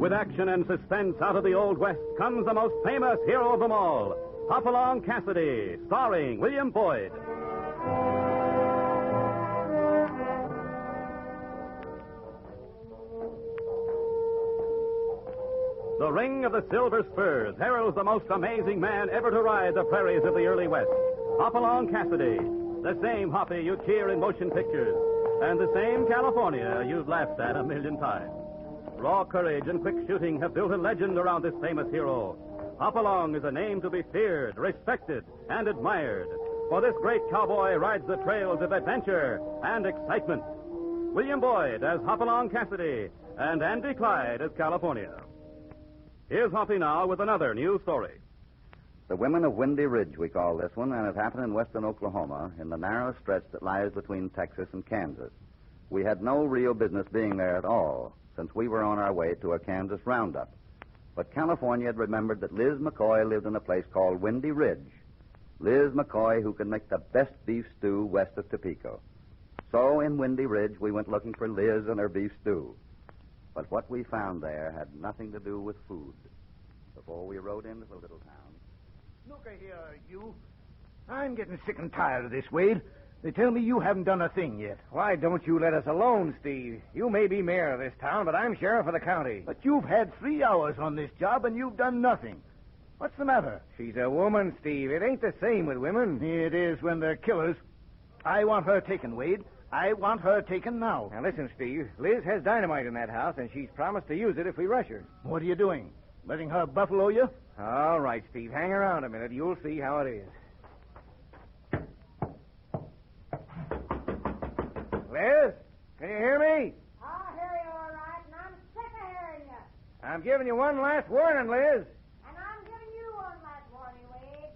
With action and suspense out of the Old West comes the most famous hero of them all, Hopalong Cassidy, starring William Boyd. The ring of the Silver Spurs heralds the most amazing man ever to ride the prairies of the early West, Hopalong Cassidy, the same Hoppy you'd hear in motion pictures, and the same California you've laughed at a million times. Raw courage and quick shooting have built a legend around this famous hero. Hopalong is a name to be feared, respected, and admired, for this great cowboy rides the trails of adventure and excitement. William Boyd as Hopalong Cassidy, and Andy Clyde as California. Here's Hoppy now with another new story. The Women of Windy Ridge, we call this one, and it happened in western Oklahoma, in the narrow stretch that lies between Texas and Kansas. We had no real business being there at all, since we were on our way to a Kansas roundup. But California had remembered that Liz McCoy lived in a place called Windy Ridge. Liz McCoy, who could make the best beef stew west of Topeka. So in Windy Ridge, we went looking for Liz and her beef stew. But what we found there had nothing to do with food. Before we rode into the little town... Look here, you. I'm getting sick and tired of this, Wade. They tell me you haven't done a thing yet. Why don't you let us alone, Steve? You may be mayor of this town, but I'm sheriff of the county. But you've had 3 hours on this job, and you've done nothing. What's the matter? She's a woman, Steve. It ain't the same with women. It is when they're killers. I want her taken, Wade. I want her taken now. Now, listen, Steve. Liz has dynamite in that house, and she's promised to use it if we rush her. What are you doing? Letting her buffalo you? All right, Steve. Hang around a minute. You'll see how it is. Liz, can you hear me? I'll hear you all right, and I'm sick of hearing you. I'm giving you one last warning, Liz. And I'm giving you one last warning, Wade.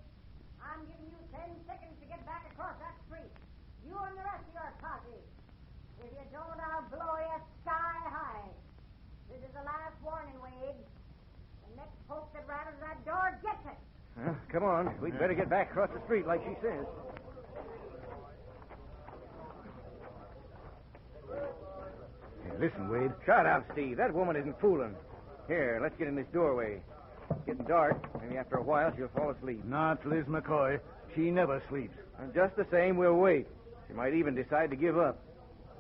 I'm giving you 10 seconds to get back across that street. You and the rest of your posse. If you don't, I'll blow you sky high. This is the last warning, Wade. The next poke that rattles that door gets it. Come on. We'd better get back across the street like she says. Listen, Wade. Shut up, Steve. That woman isn't fooling. Here, let's get in this doorway. It's getting dark. Maybe after a while she'll fall asleep. Not Liz McCoy. She never sleeps. And just the same, we'll wait. She might even decide to give up.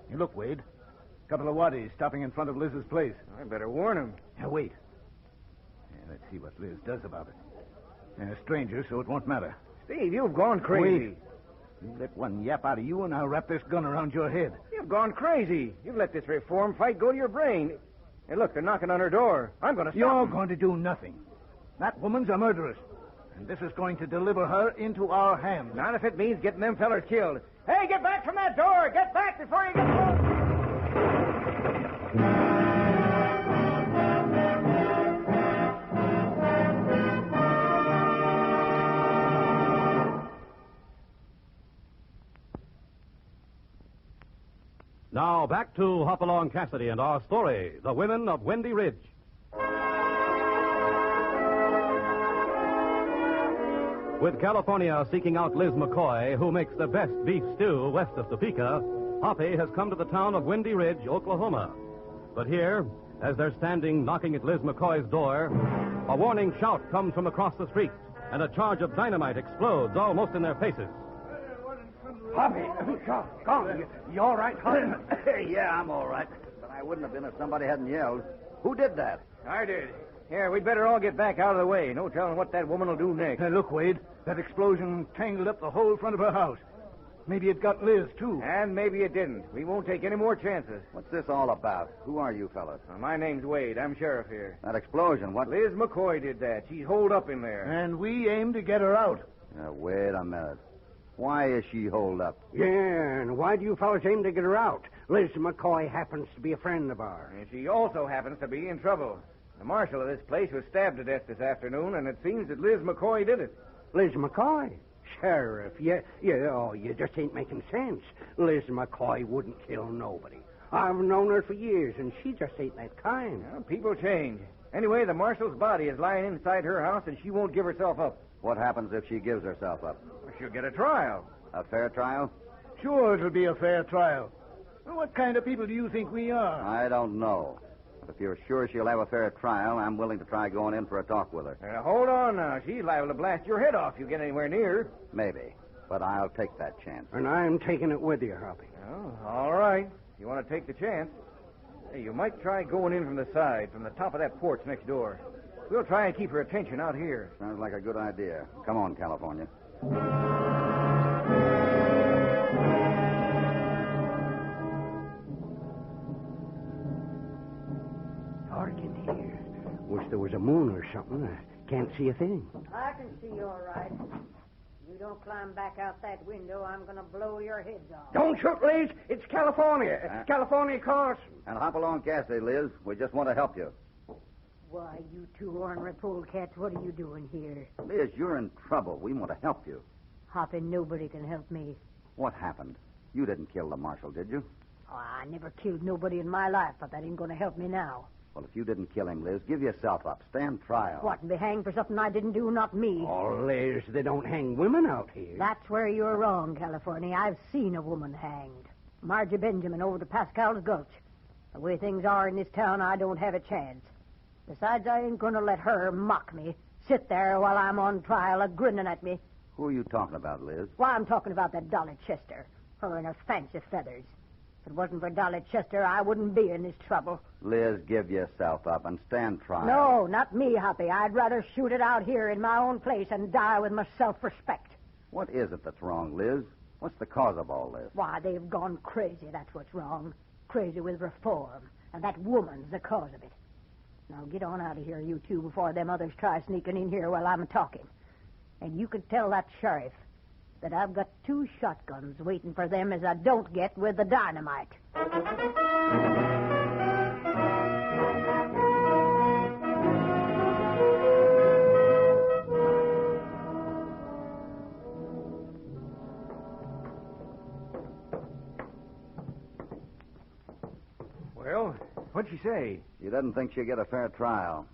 Hey, look, Wade. A couple of waddies stopping in front of Liz's place. I better warn him. Now, wait. Let's see what Liz does about it. They're strangers, so it won't matter. Steve, you've gone crazy. Wait. You let one yap out of you, and I'll wrap this gun around your head. You've gone crazy. You've let this reform fight go to your brain. Hey, look, they're knocking on her door. I'm going to stop You're them. going to do nothing. That woman's a murderess, and this is going to deliver her into our hands. Not if it means getting them fellers killed. Hey, get back from that door! Get back before you get home! Now back to Hopalong Cassidy and our story, The Women of Windy Ridge. With California seeking out Liz McCoy, who makes the best beef stew west of Topeka, Hoppy has come to the town of Windy Ridge, Oklahoma. But here, as they're standing knocking at Liz McCoy's door, a warning shout comes from across the street, and a charge of dynamite explodes almost in their faces. Hoppy, come. You all right, Hoppy? Yeah, I'm all right. But I wouldn't have been if somebody hadn't yelled. Who did that? I did. Here, we'd better all get back out of the way. No telling what that woman will do next. Look, Wade. That explosion tangled up the whole front of her house. Maybe it got Liz, too. And maybe it didn't. We won't take any more chances. What's this all about? Who are you fellas? My name's Wade. I'm sheriff here. That explosion, what? Liz McCoy did that. She's holed up in there. And we aim to get her out. Now, wait a minute. Why is she holed up? Yeah, and why do you fellas aim to get her out? Liz McCoy happens to be a friend of ours. And she also happens to be in trouble. The marshal of this place was stabbed to death this afternoon, and it seems that Liz McCoy did it. Liz McCoy? Sheriff, you just ain't making sense. Liz McCoy wouldn't kill nobody. I've known her for years, and she just ain't that kind. Well, people change. Anyway, the marshal's body is lying inside her house, and she won't give herself up. What happens if she gives herself up? She'll get a trial. A fair trial? Sure, it'll be a fair trial. Well, what kind of people do you think we are? I don't know. If you're sure she'll have a fair trial, I'm willing to try going in for a talk with her. Hold on now. She's liable to blast your head off if you get anywhere near her. Maybe. But I'll take that chance. And I'm taking it with you, Hoppy. Oh, all right. If you want to take the chance. Hey, you might try going in from the side, from the top of that porch next door. We'll try and keep her attention out here. Sounds like a good idea. Come on, California. Dark in here. Wish there was a moon or something. I can't see a thing. I can see you all right. You don't climb back out that window, I'm going to blow your heads off. Don't shoot, Liz. It's California. California Carson. And Hopalong Cassidy, Liz. We just want to help you. Why, you two ornery polecats, what are you doing here? Liz, you're in trouble. We want to help you. Hoppy, nobody can help me. What happened? You didn't kill the marshal, did you? Oh, I never killed nobody in my life, but that ain't going to help me now. Well, if you didn't kill him, Liz, give yourself up. Stand trial. What, and be hanged for something I didn't do? Not me. Oh, Liz, they don't hang women out here. That's where you're wrong, California. I've seen a woman hanged. Margie Benjamin over to Pascal's Gulch. The way things are in this town, I don't have a chance. Besides, I ain't going to let her mock me, sit there while I'm on trial, a-grinning at me. Who are you talking about, Liz? Why, I'm talking about that Dolly Chester. Her and her fancy feathers. If it wasn't for Dolly Chester, I wouldn't be in this trouble. Liz, give yourself up and stand trial. No, not me, Hoppy. I'd rather shoot it out here in my own place and die with my self-respect. What is it that's wrong, Liz? What's the cause of all this? Why, they've gone crazy, that's what's wrong. Crazy with reform. And that woman's the cause of it. Now get on out of here, you two, before them others try sneaking in here while I'm talking. And you can tell that sheriff that I've got 2 shotguns waiting for them as I don't get with the dynamite. Well, what'd she say? You didn't think she'd get a fair trial.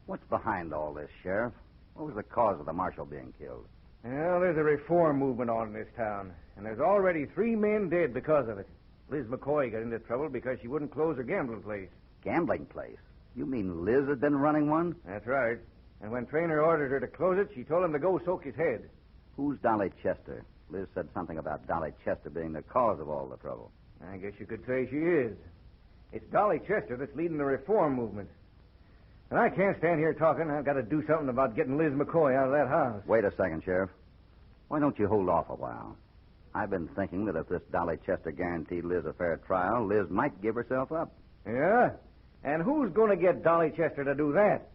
What's behind all this, Sheriff? What was the cause of the marshal being killed? Well, there's a reform movement on in this town, and there's already 3 men dead because of it. Liz McCoy got into trouble because she wouldn't close her gambling place. Gambling place? You mean Liz had been running one? That's right. And when Traynor ordered her to close it, she told him to go soak his head. Who's Dolly Chester? Liz said something about Dolly Chester being the cause of all the trouble. I guess you could say she is. It's Dolly Chester that's leading the reform movement. And I can't stand here talking. I've got to do something about getting Liz McCoy out of that house. Wait a second, Sheriff. Why don't you hold off a while? I've been thinking that if this Dolly Chester guaranteed Liz a fair trial, Liz might give herself up. Yeah? And who's going to get Dolly Chester to do that?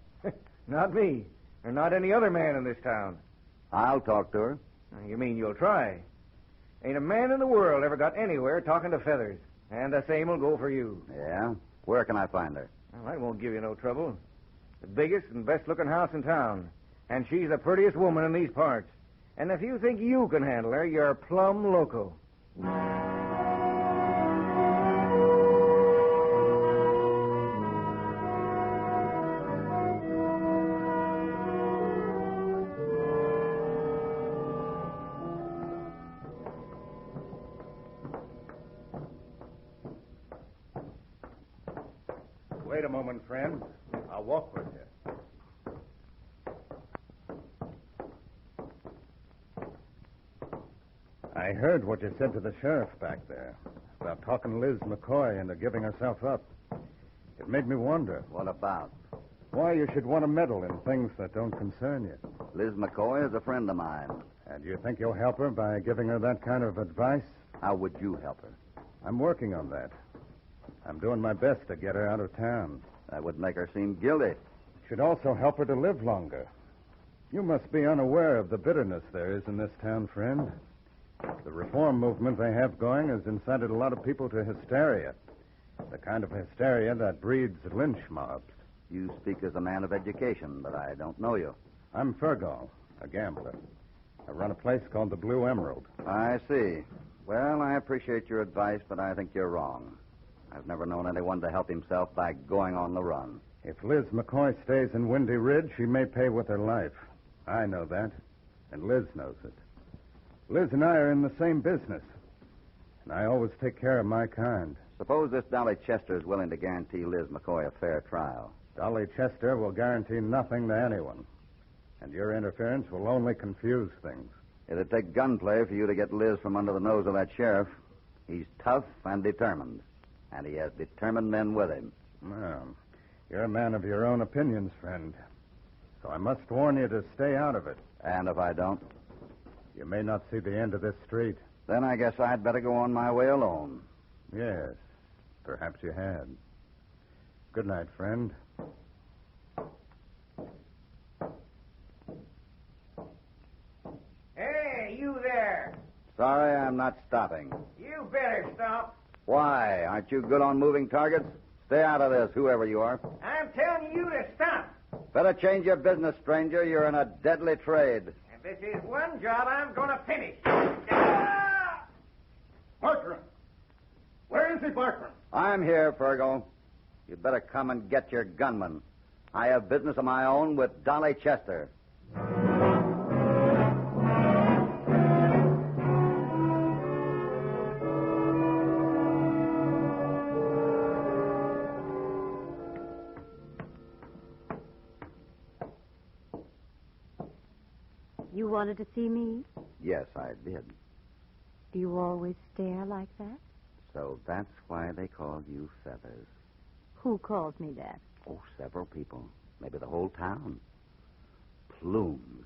Not me. Or not any other man in this town. I'll talk to her. You mean you'll try? Ain't a man in the world ever got anywhere talking to feathers. And the same will go for you. Yeah? Where can I find her? Well, I won't give you no trouble. The biggest and best-looking house in town. And she's the prettiest woman in these parts. And if you think you can handle her, you're plumb loco. Wait a moment, friend. I'll walk with you. I heard what you said to the sheriff back there about talking Liz McCoy into giving herself up. It made me wonder What about? why you should want to meddle in things that don't concern you. Liz McCoy is a friend of mine. And you think you'll help her by giving her that kind of advice? How would you help her? I'm working on that. I'm doing my best to get her out of town. That would make her seem guilty. Should also help her to live longer. You must be unaware of the bitterness there is in this town, friend. The reform movement they have going has incited a lot of people to hysteria. The kind of hysteria that breeds lynch mobs. You speak as a man of education, but I don't know you. I'm Fergal, a gambler. I run a place called the Blue Emerald. I see. Well, I appreciate your advice, but I think you're wrong. I've never known anyone to help himself by going on the run. If Liz McCoy stays in Windy Ridge, she may pay with her life. I know that, and Liz knows it. Liz and I are in the same business, and I always take care of my kind. Suppose this Dolly Chester is willing to guarantee Liz McCoy a fair trial. Dolly Chester will guarantee nothing to anyone. And your interference will only confuse things. It'd take gunplay for you to get Liz from under the nose of that sheriff. He's tough and determined. And he has determined men with him. Well, you're a man of your own opinions, friend. So I must warn you to stay out of it. And if I don't? You may not see the end of this street. Then I guess I'd better go on my way alone. Yes, perhaps you had. Good night, friend. Hey, you there. Sorry, I'm not stopping. You better stop. Why? Aren't you good on moving targets? Stay out of this, whoever you are. I'm telling you to stop. Better change your business, stranger. You're in a deadly trade. And this is one job I'm going to finish. Bartram! Where is he, Bartram? I'm here, Fergal. You'd better come and get your gunman. I have business of my own with Dolly Chester. You wanted to see me? Yes, I did. Do you always stare like that? So that's why they call you Feathers. Who calls me that? Oh, several people. Maybe the whole town. Plumes.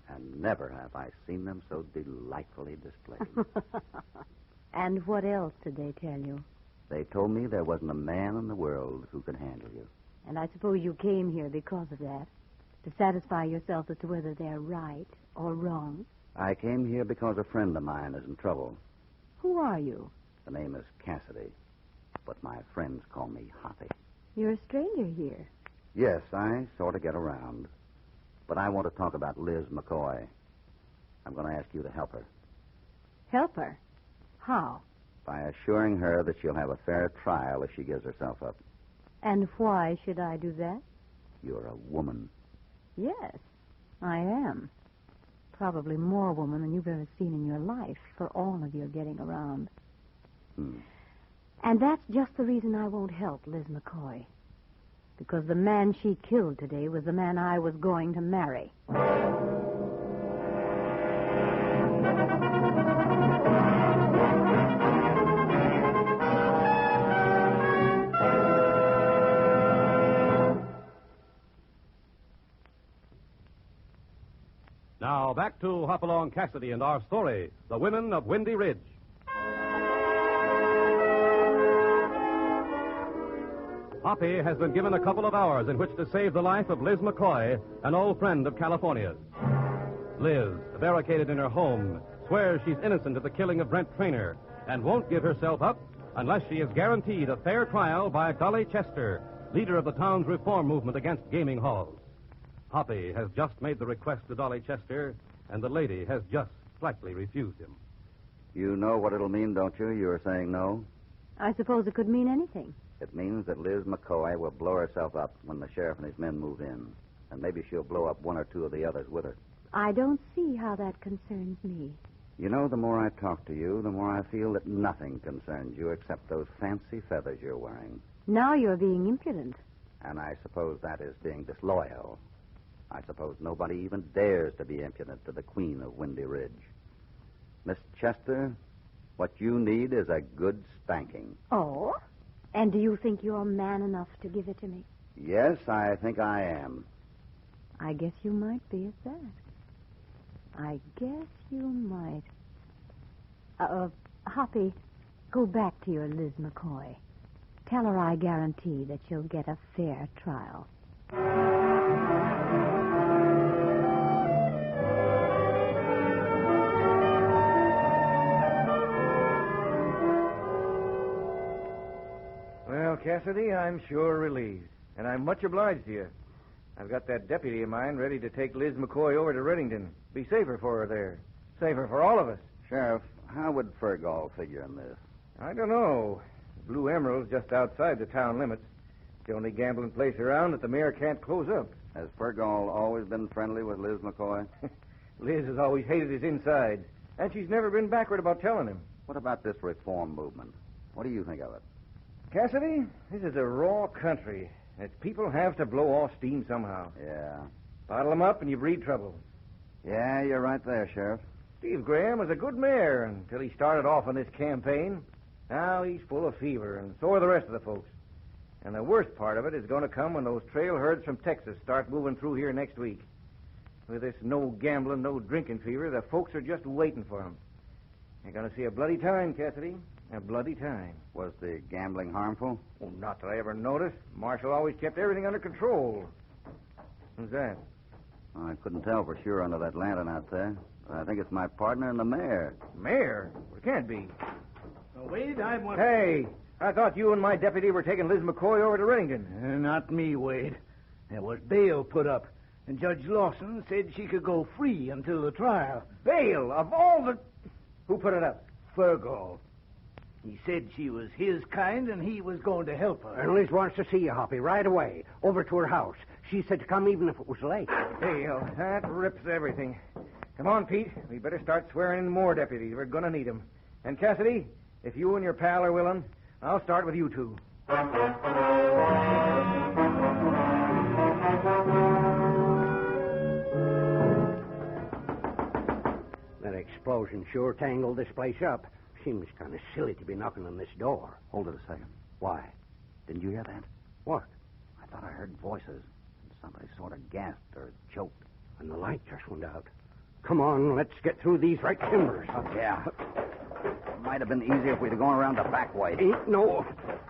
And never have I seen them so delightfully displayed. And what else did they tell you? They told me there wasn't a man in the world who could handle you. And I suppose you came here because of that, to satisfy yourself as to whether they're right or wrong. I came here because a friend of mine is in trouble. Who are you? The name is Cassidy, but my friends call me Hoppy. You're a stranger here. Yes, I sort of get around. But I want to talk about Liz McCoy. I'm going to ask you to help her. Help her? How? By assuring her that she'll have a fair trial if she gives herself up. And why should I do that? You're a woman. Yes, I am. Probably more woman than you've ever seen in your life, for all of your getting around. And that's just the reason I won't help Liz McCoy. Because the man she killed today was the man I was going to marry. Now, back to Hopalong Cassidy and our story, The Women of Windy Ridge. Hoppy has been given a couple of hours in which to save the life of Liz McCoy, an old friend of California's. Liz, barricaded in her home, swears she's innocent of the killing of Brent Traynor and won't give herself up unless she is guaranteed a fair trial by Dolly Chester, leader of the town's reform movement against gaming halls. Hoppy has just made the request to Dolly Chester, and the lady has just slightly refused him. You know what it'll mean, don't you? You were saying no? I suppose it could mean anything. It means that Liz McCoy will blow herself up when the sheriff and his men move in. And maybe she'll blow up one or two of the others with her. I don't see how that concerns me. You know, the more I talk to you, the more I feel that nothing concerns you except those fancy feathers you're wearing. Now you're being impudent. And I suppose that is being disloyal. I suppose nobody even dares to be impudent to the Queen of Windy Ridge. Miss Chester, what you need is a good spanking. Oh? And do you think you're man enough to give it to me? Yes, I think I am. I guess you might be at that. I guess you might. Hoppy, go back to your Liz McCoy. Tell her I guarantee that she'll get a fair trial. Well, Cassidy, I'm sure relieved. And I'm much obliged to you. I've got that deputy of mine ready to take Liz McCoy over to Reddington. Be safer for her there. Safer for all of us. Sheriff, how would Fergal figure in this? I don't know. Blue Emerald's just outside the town limits. It's the only gambling place around that the mayor can't close up. Has Fergal always been friendly with Liz McCoy? Liz has always hated his inside. And she's never been backward about telling him. What about this reform movement? What do you think of it? Cassidy, this is a raw country. Its people have to blow off steam somehow. Yeah. Bottle 'em up and you breed trouble. Yeah, you're right there, Sheriff. Steve Graham was a good mayor until he started off on this campaign. Now he's full of fever, and so are the rest of the folks. And the worst part of it is going to come when those trail herds from Texas start moving through here next week. With this no gambling, no drinking fever, the folks are just waiting for 'em. You're going to see a bloody time, Cassidy. A bloody time. Was the gambling harmful? Oh, not that I ever noticed. Marshal always kept everything under control. Who's that? I couldn't tell for sure under that lantern out there. I think it's my partner and the mayor. Mayor? It can't be. Wade, I want... Hey, I thought you and my deputy were taking Liz McCoy over to Reddington. Not me, Wade. There was bail put up, and Judge Lawson said she could go free until the trial. Bail of all the... Who put it up? Fergal. He said she was his kind, and he was going to help her. And Liz wants to see you, Hoppy, right away. Over to her house. She said to come even if it was late. Bail. That rips everything. Come on, Pete. We better start swearing in more deputies. We're going to need 'em. And Cassidy, if you and your pal are willing, I'll start with you two. That explosion sure tangled this place up. Seems kind of silly to be knocking on this door. Hold it a second. Why? Didn't you hear that? What? I thought I heard voices. Somebody sort of gasped or choked. And the light just went out. Come on, let's get through these right timbers. Yeah. It might have been easier if we'd have gone around the back way. Ain't no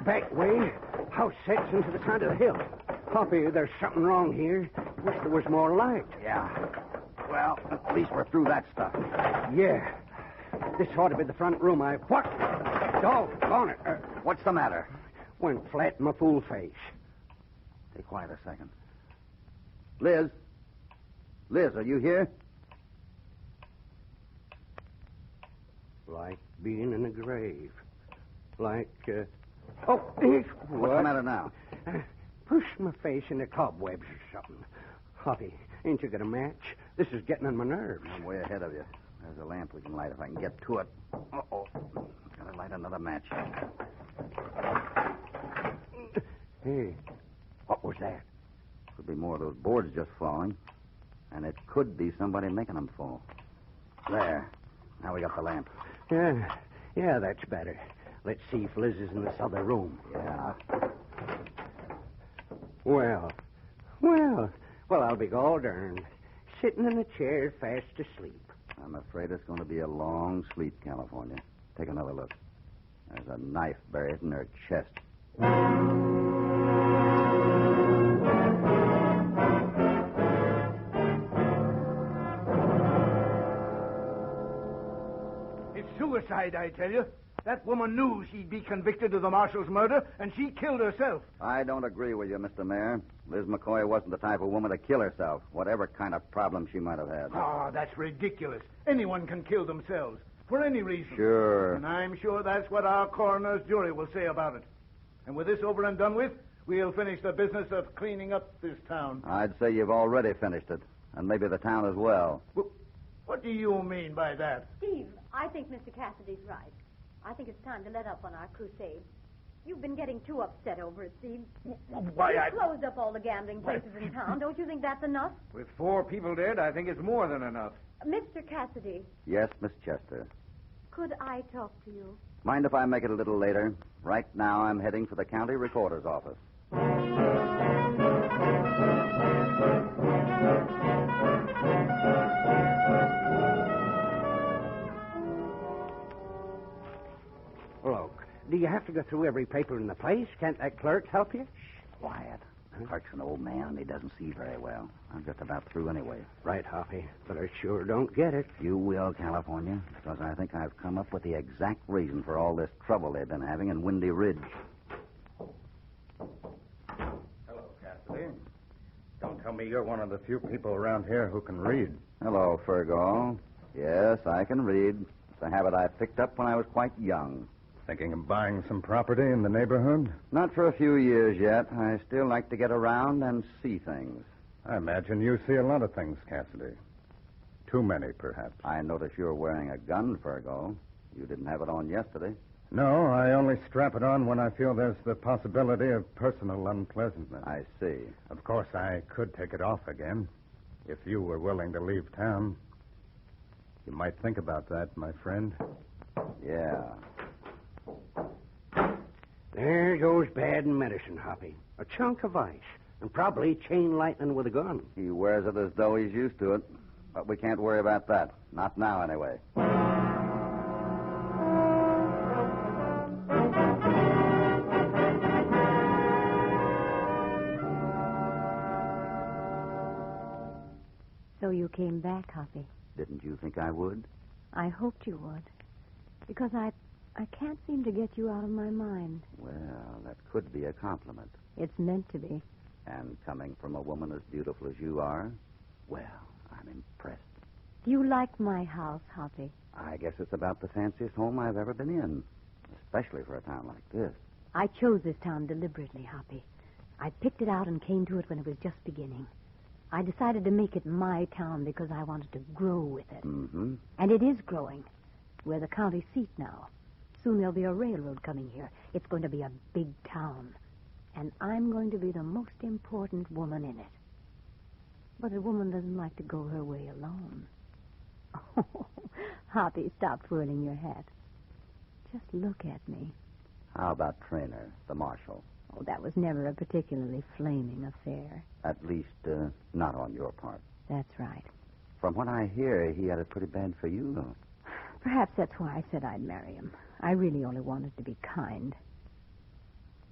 back way. House sets into the side of the hill. Hoppy, there's something wrong here. Wish there was more light. Yeah. Well, at least we're through that stuff. Yeah. This ought to be the front room. What? Doggone it. What's the matter? Went flat in my fool face. Stay quiet a second. Liz? Liz, are you here? Like being in a grave. Like, What's the matter now? Pushed my face into cobwebs or something. Hoppy, ain't you got a match? This is getting on my nerves. I'm way ahead of you. There's a lamp we can light if I can get to it. Uh-oh. Gotta light another match. Hey, what was that? Could be more of those boards just falling. And it could be somebody making them fall. There. Now we got the lamp. Yeah, that's better. Let's see if Liz is in this other room. Yeah. Well, I'll be all darned. Sitting in a chair fast asleep. I'm afraid it's going to be a long sleep, California. Take another look. There's a knife buried in her chest. It's suicide, I tell you. That woman knew she'd be convicted of the marshal's murder, and she killed herself. I don't agree with you, Mr. Mayor. Liz McCoy wasn't the type of woman to kill herself, whatever kind of problem she might have had. Ah, that's ridiculous. Anyone can kill themselves, for any reason. Sure. And I'm sure that's what our coroner's jury will say about it. And with this over and done with, we'll finish the business of cleaning up this town. I'd say you've already finished it, and maybe the town as well. What do you mean by that? Steve, I think Mr. Cassidy's right. I think it's time to let up on our crusade. You've been getting too upset over it, Steve. Why, You closed up all the gambling places in town. Don't you think that's enough? With 4 people dead, I think it's more than enough. Mr. Cassidy, Yes, Miss Chester. could I talk to you? Mind if I make it a little later? Right now, I'm heading for the county recorder's office. Look, do you have to go through every paper in the place? Can't that clerk help you? Quiet. The clerk's an old man, and he doesn't see very well. I'm just about through anyway. Right, Hoppy, but I sure don't get it. You will, California, because I think I've come up with the exact reason for all this trouble they've been having in Windy Ridge. Hello, Cassidy. Don't tell me you're one of the few people around here who can read. Hello, Fergal. Yes, I can read. It's a habit I picked up when I was quite young. Thinking of buying some property in the neighborhood? Not for a few years yet. I still like to get around and see things. I imagine you see a lot of things, Cassidy. Too many, perhaps. I notice you're wearing a gun, Fergal. You didn't have it on yesterday. No, I only strap it on when I feel there's the possibility of personal unpleasantness. I see. Of course, I could take it off again if you were willing to leave town. You might think about that, my friend. Yeah. There goes bad medicine, Hoppy. A chunk of ice. And probably chain lightning with a gun. He wears it as though he's used to it. But we can't worry about that. Not now, anyway. So you came back, Hoppy. Didn't you think I would? I hoped you would. Because I can't seem to get you out of my mind. Well, that could be a compliment. It's meant to be. And coming from a woman as beautiful as you are, well, I'm impressed. Do you like my house, Hoppy? I guess it's about the fanciest home I've ever been in, especially for a town like this. I chose this town deliberately, Hoppy. I picked it out and came to it when it was just beginning. I decided to make it my town because I wanted to grow with it. Mm-hmm. And it is growing. We're the county seat now. Soon there'll be a railroad coming here. It's going to be a big town. And I'm going to be the most important woman in it. But a woman doesn't like to go her way alone. Oh, Hoppy, stop twirling your hat. Just look at me. How about Traynor, the marshal? Oh, that was never a particularly flaming affair. At least, not on your part. That's right. From what I hear, he had it pretty bad for you, though. Perhaps that's why I said I'd marry him. I really only wanted to be kind.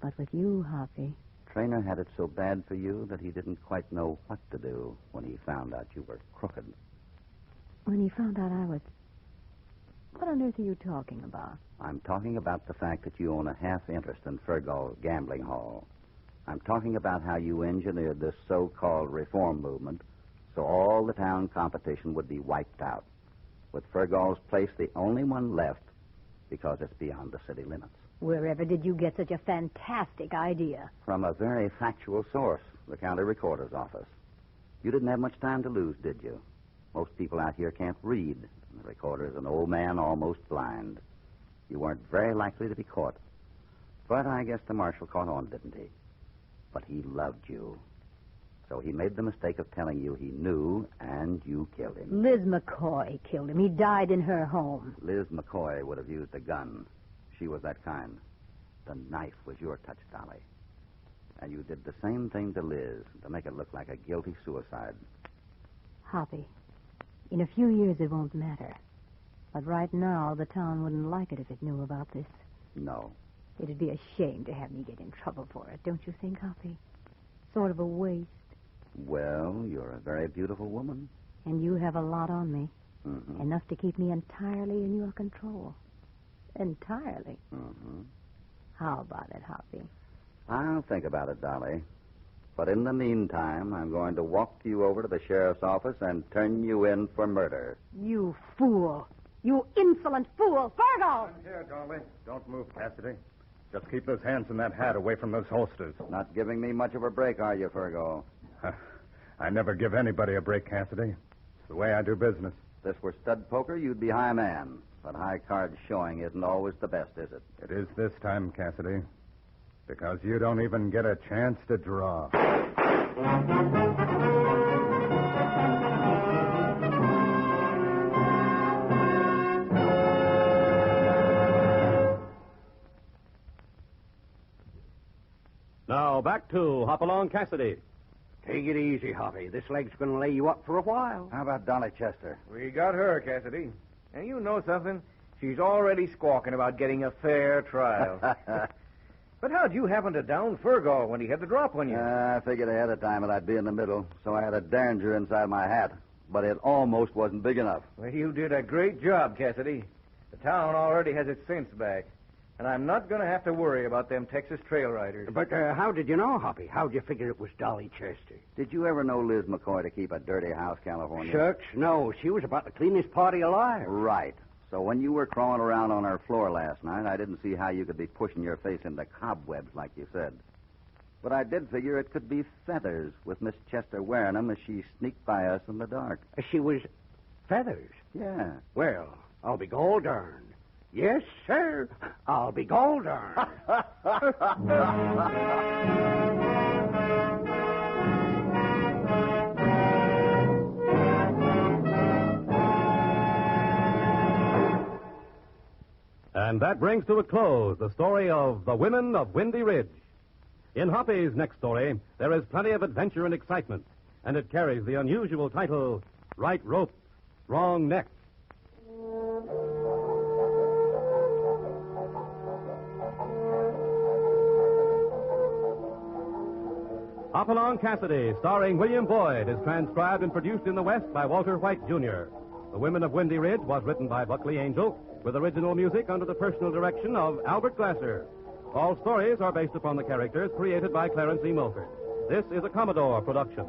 But with you, Hoppy... Traynor had it so bad for you that he didn't quite know what to do when he found out you were crooked. When he found out I was... What on earth are you talking about? I'm talking about the fact that you own a half interest in Fergal's gambling hall. I'm talking about how you engineered this so-called reform movement so all the town competition would be wiped out, with Fergal's place the only one left because it's beyond the city limits. Wherever did you get such a fantastic idea? From a very factual source, the county recorder's office. You didn't have much time to lose, did you? Most people out here can't read. And the recorder's an old man almost blind. You weren't very likely to be caught. But I guess the marshal caught on, didn't he? But he loved you. So he made the mistake of telling you he knew, and you killed him. Liz McCoy killed him. He died in her home. Liz McCoy would have used a gun. She was that kind. The knife was your touch, Dolly. And you did the same thing to Liz to make it look like a guilty suicide. Hoppy, in a few years it won't matter. But right now, the town wouldn't like it if it knew about this. No. It'd be a shame to have me get in trouble for it, don't you think, Hoppy? Sort of a waste. Well, you're a very beautiful woman. And you have a lot on me. Mm-hmm. Enough to keep me entirely in your control. Entirely. Mm-hmm. How about it, Hoppy? I'll think about it, Dolly. But in the meantime, I'm going to walk you over to the sheriff's office and turn you in for murder. You fool. You insolent fool. Fargo! Here, Dolly. Don't move, Cassidy. Just keep those hands and that hat away from those holsters. Not giving me much of a break, are you, Fergal? I never give anybody a break, Cassidy. It's the way I do business. If this were stud poker, you'd be high man. But high card showing isn't always the best, is it? It is this time, Cassidy. Because you don't even get a chance to draw. Now, back to Hopalong Cassidy. Take it easy, Hoppy. This leg's going to lay you up for a while. How about Dolly Chester? We got her, Cassidy. And you know something? She's already squawking about getting a fair trial. But how'd you happen to down Fergal when he had the drop on you? I figured ahead of time that I'd be in the middle, so I had a derringer inside my hat. But it almost wasn't big enough. Well, you did a great job, Cassidy. The town already has its sense back. And I'm not going to have to worry about them Texas trail riders. But how did you know, Hoppy? How'd you figure it was Dolly Chester? Did you ever know Liz McCoy to keep a dirty house, California? Shucks, no. She was about the cleanest party alive. Right. So when you were crawling around on her floor last night, I didn't see how you could be pushing your face into cobwebs like you said. But I did figure it could be feathers, with Miss Chester wearing them as she sneaked by us in the dark. She was feathers. Yeah. Well, I'll be gol darned. Yes, sir. I'll be gol darned. And that brings to a close the story of The Women of Windy Ridge. In Hoppy's next story, there is plenty of adventure and excitement, and it carries the unusual title, Right Rope, Wrong Neck. Hopalong Cassidy, starring William Boyd, is transcribed and produced in the West by Walter White, Jr. The Women of Windy Ridge was written by Buckley Angel, with original music under the personal direction of Albert Glasser. All stories are based upon the characters created by Clarence E. Mulford. This is a Commodore production.